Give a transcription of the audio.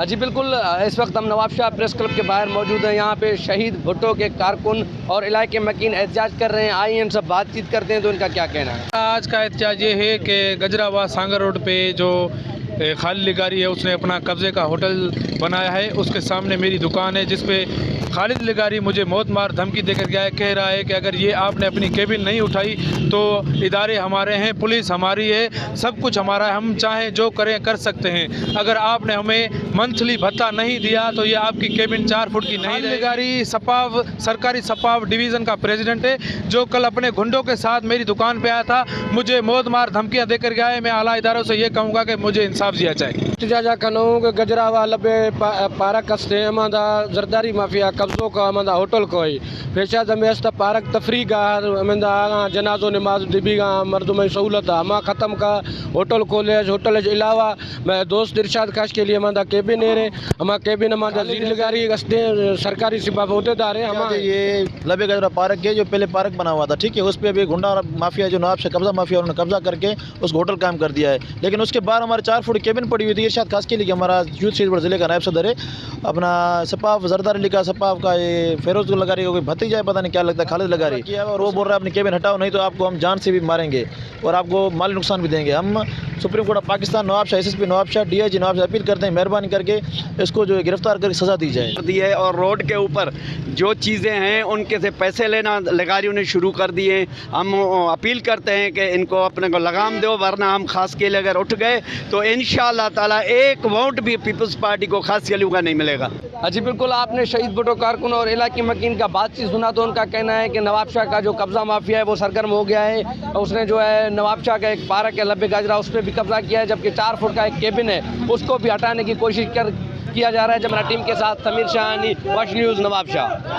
जी बिल्कुल, इस वक्त हम नवाब शाह प्रेस क्लब के बाहर मौजूद हैं। यहाँ पे शहीद भुट्टो के कारकुन और इलाके मकीन एहतजाज कर रहे हैं। आइए इनसे बातचीत करते हैं तो इनका क्या कहना है। आज का एहतजाज ये है कि गजराबाद सांगर रोड पे जो खालिद लिगारी है उसने अपना कब्ज़े का होटल बनाया है। उसके सामने मेरी दुकान है जिस पे खालिद लिगारी मुझे मौत मार धमकी देकर गया है। कह रहा है कि अगर ये आपने अपनी केबिन नहीं उठाई तो इदारे हमारे हैं, पुलिस हमारी है, सब कुछ हमारा है, हम चाहें जो करें कर सकते हैं। अगर आपने हमें मंथली भत्ता नहीं दिया तो ये आपकी केबिन 4 फुट की नहीं रहेगी। लिगारी सपाव सरकारी सपाव डिवीज़न का प्रेसिडेंट है जो कल अपने गुंडों के साथ मेरी दुकान पे आया था, मुझे मौत मार धमकियाँ देकर गया है। मैं आला इदारों से ये कहूँगा कि मुझे इंसाफ दिया जाए। इhtijaaja kanoo ke gajrawa labbe parak kaste amanda zardari mafia कब्जों का अमदा होटल को ही पेशा जमेस्ता पार्क तफरी का अमदा जनाजो नमाज दिबी का मर्दुम सहूलत अमा ख़त्म का होटल कॉलेज होटल के अलावा मैं दोस्त इरशाद खास के लिए अमदा केबिन है अमा केबिन अमदा जिलगारी गस्ते सरकारी सिपा होतेदार है। हमारे ये लबे गजरा पार्क है जो पहले पार्क बना हुआ था, ठीक है, उस पर अभी गुंडा माफिया जो नवाब से कब्जा माफिया उन्होंने कब्जा करके उस होटल कायम कर दिया है। लेकिन उसके बाद हमारे 4 फुट केबिन पड़ी हुई थी इरशाद खास के लिए। हमारा यूथ शहीदपुर जिले का नायब सदर है अपना सपाफ जरदार अली का सपाफ का ये फेरोज लगारी को कोई भतीजा है, पता नहीं क्या लगता है, खालिद लगारी किया और वो बोल रहा है अपनी केबिन हटाओ नहीं तो आपको हम जान से भी मारेंगे और आपको माली नुकसान भी देंगे। हम supreme court of Pakistan Nawab Shah SSP Nawab Shah DIG Nawab Shah appeal करते हैं मेहरबानी करके इसको जो है गिरफ्तार करके सज़ा दी जाए। और रोड के ऊपर जो चीज़ें हैं उनके से पैसे लेना लगारियों ने शुरू कर दिए। हम अपील करते हैं कि इनको अपने को लगाम दो, वरना हम खास के लिए अगर उठ गए तो इंशाअल्लाह ताला एक वोट भी पीपल्स पार्टी को खास के लिए का नहीं मिलेगा। जी बिल्कुल, आपने शहीद भुट्टो कारकुन और इलाकी मकीन का बातचीत सुना तो उनका कहना है कि नवाब शाह का जो कब्ज़ा माफिया है वो सरगर्म हो गया है। उसने जो है नवाब शाह का एक पार्क है लब्बे गाजरा उस पर भी कब्ज़ा किया है, जबकि 4 फुट का एक केबिन है उसको भी हटाने की कोशिश किया जा रहा है। जमरा टीम के साथ समीर शाहानी, वॉच न्यूज़, नवाब शाह।